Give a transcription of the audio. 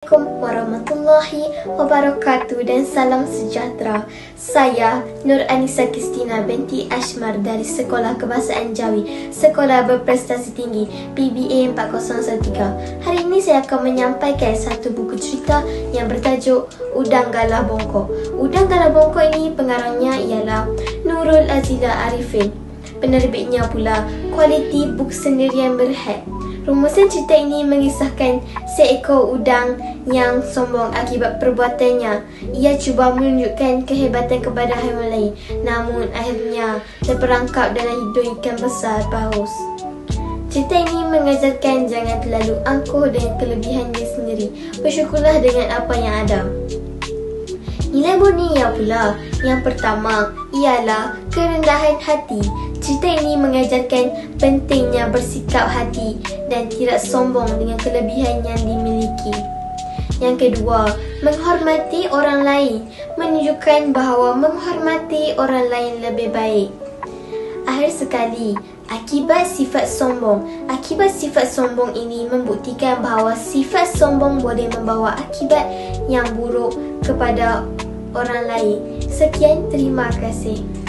Assalamualaikum warahmatullahi wabarakatuh dan salam sejahtera. Saya Nur Anissa Kristina binti Ashmar dari Sekolah Kebahasaan Jawi, Sekolah Berprestasi Tinggi PBA 4013. Hari ini saya akan menyampaikan satu buku cerita yang bertajuk Udang Galah Bongkok. Udang Galah Bongkok ini pengarangnya ialah Nurul Azila Arifin. Penerbitnya pula Quality Book Sendirian Berhad. Rumusan cerita ini mengisahkan seekor udang yang sombong akibat perbuatannya. Ia cuba menunjukkan kehebatan kepada haiwan lain, namun akhirnya terperangkap dalam hidung ikan besar paus. Cerita ini mengajarkan jangan terlalu angkuh dengan kelebihan diri sendiri. Bersyukurlah dengan apa yang ada. Nilai bunyinya pula, yang pertama ialah kerendahan hati. Cerita ini mengajarkan pentingnya bersikap hati dan tidak sombong dengan kelebihan yang dimiliki. Yang kedua, menghormati orang lain, menunjukkan bahawa menghormati orang lain lebih baik. Akhir sekali, akibat sifat sombong ini membuktikan bahawa sifat sombong boleh membawa akibat yang buruk kepada orang lain. Sekian, terima kasih.